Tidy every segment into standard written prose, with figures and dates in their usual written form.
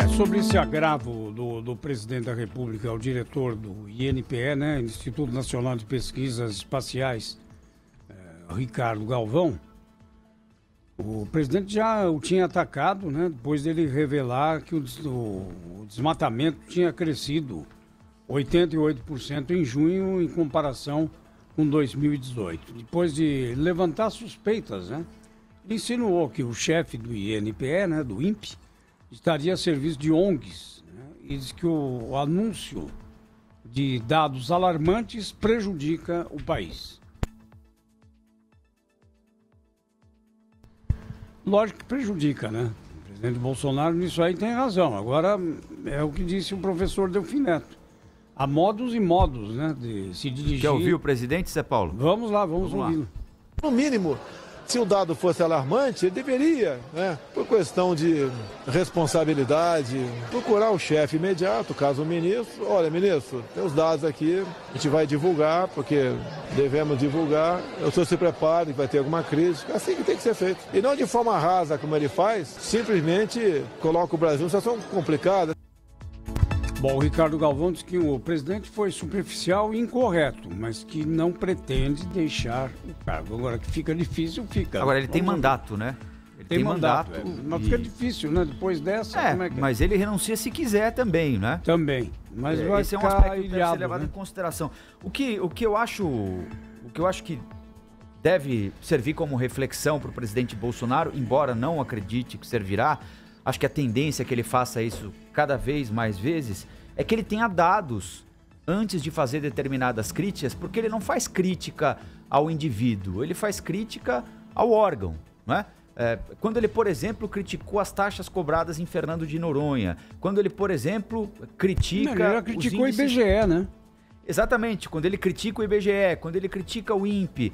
Sobre esse agravo do presidente da República ao diretor do INPE, né, Instituto Nacional de Pesquisas Espaciais, Ricardo Galvão, o presidente já o tinha atacado, né, depois dele revelar que o desmatamento tinha crescido 88% em junho em comparação com 2018. Depois de levantar suspeitas, né, ele insinuou que o chefe do INPE, né, do INPE, estaria a serviço de ONGs, né, e diz que o anúncio de dados alarmantes prejudica o país. Lógico que prejudica, né? O presidente Bolsonaro nisso aí tem razão. Agora, é o que disse o professor Delfim Neto. Há modos e modos, né, de se dirigir. Quer ouvir o presidente, Zé Paulo? Vamos lá, vamos ouvi-lo. No mínimo, se o dado fosse alarmante, ele deveria, né, por questão de responsabilidade, procurar o chefe imediato, caso o ministro. Olha, ministro, tem os dados aqui, a gente vai divulgar, porque devemos divulgar. O senhor se prepare, vai ter alguma crítica. Assim que tem que ser feito. E não de forma rasa, como ele faz, simplesmente coloca o Brasil numa situação complicada. Bom, o Ricardo Galvão disse que o presidente foi superficial e incorreto, mas que não pretende deixar o cargo. Agora, que fica difícil, fica. Agora, ele tem mandato, né? Ele tem mandato. Mas fica difícil, né? Depois dessa, como é que... Mas ele renuncia se quiser também, né? Também. Mas vai esse é um ficar aspecto que ilhado, deve ser levado, né, em consideração. O que eu acho que deve servir como reflexão para o presidente Bolsonaro, embora não acredite que servirá, acho que a tendência é que ele faça isso cada vez mais vezes, é que ele tenha dados antes de fazer determinadas críticas, porque ele não faz crítica ao indivíduo, ele faz crítica ao órgão, não é? Quando ele, por exemplo, criticou as taxas cobradas em Fernando de Noronha, quando ele, por exemplo, critica... Ele já criticou o IBGE, né? Exatamente, quando ele critica o IBGE, quando ele critica o INPE,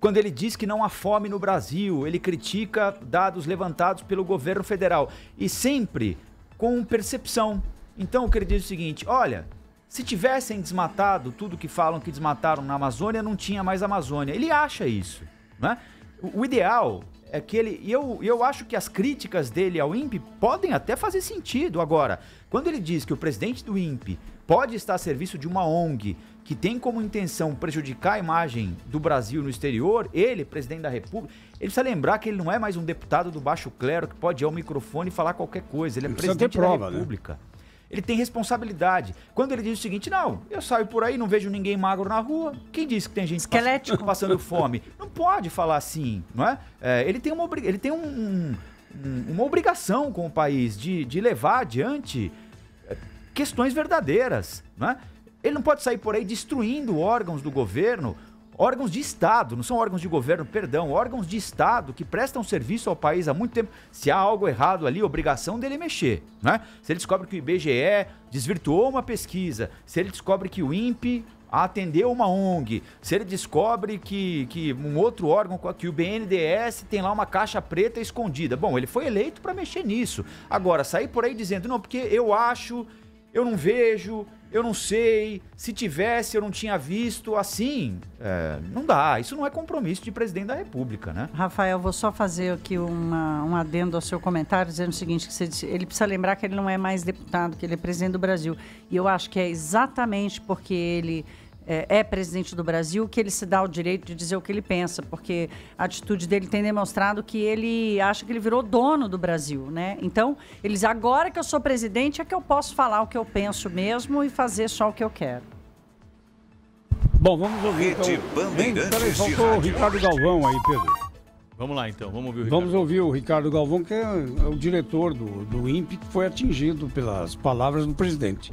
quando ele diz que não há fome no Brasil, ele critica dados levantados pelo governo federal. E sempre com percepção. Então, o que ele diz é o seguinte, olha, se tivessem desmatado tudo que falam que desmataram na Amazônia, não tinha mais Amazônia. Ele acha isso, né? O ideal é que ele... E eu acho que as críticas dele ao INPE podem até fazer sentido. Agora, quando ele diz que o presidente do INPE pode estar a serviço de uma ONG que tem como intenção prejudicar a imagem do Brasil no exterior, ele, presidente da República, ele precisa lembrar que ele não é mais um deputado do baixo clero que pode ir ao microfone e falar qualquer coisa. Ele é presidente da República. Né? Ele tem responsabilidade. Quando ele diz o seguinte, não, eu saio por aí, não vejo ninguém magro na rua, quem disse que tem gente passando fome? Não pode falar assim, não é? Ele tem uma obrigação com o país de levar adiante questões verdadeiras, não é? Ele não pode sair por aí destruindo órgãos do governo, órgãos de Estado, não são órgãos de governo, perdão, órgãos de Estado que prestam serviço ao país há muito tempo. Se há algo errado ali, obrigação dele mexer, né? Se ele descobre que o IBGE desvirtuou uma pesquisa, se ele descobre que o INPE atendeu uma ONG, se ele descobre que um outro órgão, que o BNDES tem lá uma caixa preta escondida. Bom, ele foi eleito para mexer nisso. Agora, sair por aí dizendo, não, porque eu acho, eu não vejo... Eu não sei, se tivesse eu não tinha visto, assim, não dá. Isso não é compromisso de presidente da República, né? Rafael, vou só fazer aqui um adendo ao seu comentário, dizendo o seguinte, que você disse, ele precisa lembrar que ele não é mais deputado, que ele é presidente do Brasil. E eu acho que é exatamente porque ele é presidente do Brasil que ele se dá o direito de dizer o que ele pensa, porque a atitude dele tem demonstrado que ele acha que ele virou dono do Brasil, né? Então, ele diz, agora que eu sou presidente é que eu posso falar o que eu penso mesmo e fazer só o que eu quero. Bom, vamos ouvir então. Peraí, faltou o Ricardo Galvão aí, Pedro. Vamos lá então, vamos ouvir o Ricardo. Vamos ouvir o Ricardo Galvão, que é o diretor do INPE, que foi atingido pelas palavras do presidente.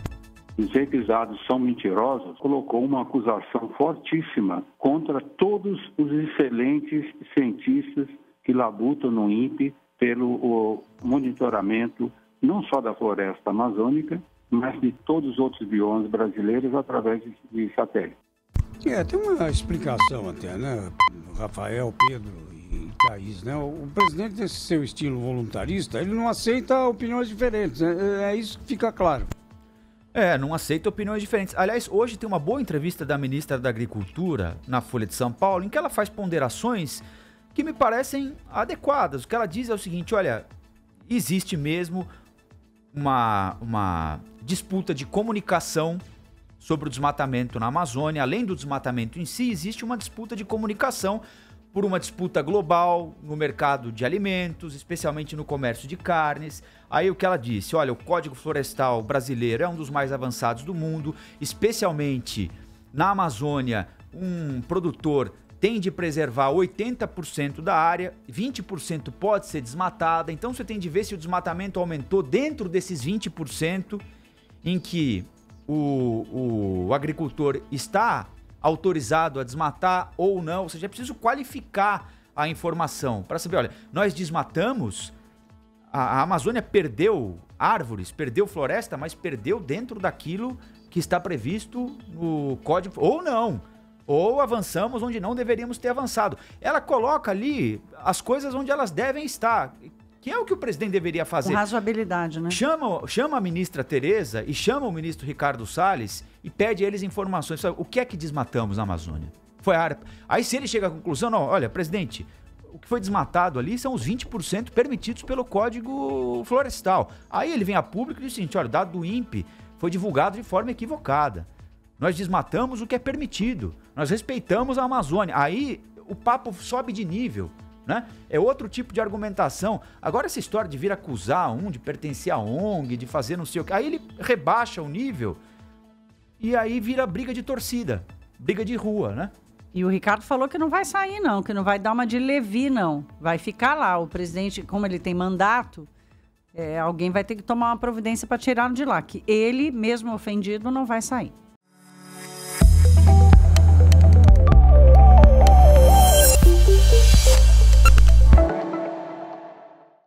Dizer que os dados são mentirosos, colocou uma acusação fortíssima contra todos os excelentes cientistas que labutam no INPE pelo monitoramento não só da floresta amazônica, mas de todos os outros biomas brasileiros através de satélite. Tem uma explicação até, né, Rafael, Pedro e Thaís, né? O presidente, desse seu estilo voluntarista, ele não aceita opiniões diferentes, né? É isso que fica claro. Não aceita opiniões diferentes. Aliás, hoje tem uma boa entrevista da ministra da Agricultura na Folha de São Paulo, em que ela faz ponderações que me parecem adequadas. O que ela diz é o seguinte, olha, existe mesmo uma disputa de comunicação sobre o desmatamento na Amazônia. Além do desmatamento em si, existe uma disputa de comunicação por uma disputa global no mercado de alimentos, especialmente no comércio de carnes. Aí o que ela disse, olha, o Código Florestal brasileiro é um dos mais avançados do mundo, especialmente na Amazônia, um produtor tem de preservar 80% da área, 20% pode ser desmatada, então você tem de ver se o desmatamento aumentou dentro desses 20% em que o agricultor está autorizado a desmatar ou não, ou seja, é preciso qualificar a informação para saber, olha, nós desmatamos, a Amazônia perdeu árvores, perdeu floresta, mas perdeu dentro daquilo que está previsto no código, ou não, ou avançamos onde não deveríamos ter avançado. Ela coloca ali as coisas onde elas devem estar, que é o que o presidente deveria fazer. Com razoabilidade, né? Chama a ministra Tereza e chama o ministro Ricardo Salles e pede a eles informações. O que é que desmatamos na Amazônia? Foi a área. Aí se ele chega à conclusão, não, olha, presidente, o que foi desmatado ali são os 20% permitidos pelo Código Florestal. Aí ele vem a público e diz o seguinte, olha, o dado do INPE foi divulgado de forma equivocada. Nós desmatamos o que é permitido. Nós respeitamos a Amazônia. Aí o papo sobe de nível, né? É outro tipo de argumentação. Agora essa história de vir acusar de pertencer à ONG, de fazer não sei o que, aí ele rebaixa o nível e aí vira briga de torcida, briga de rua, né? E o Ricardo falou que não vai sair não, que não vai dar uma de Levi não. Vai ficar lá. O presidente, como ele tem mandato, alguém vai ter que tomar uma providência para tirá-lo de lá. Que ele, mesmo ofendido, não vai sair.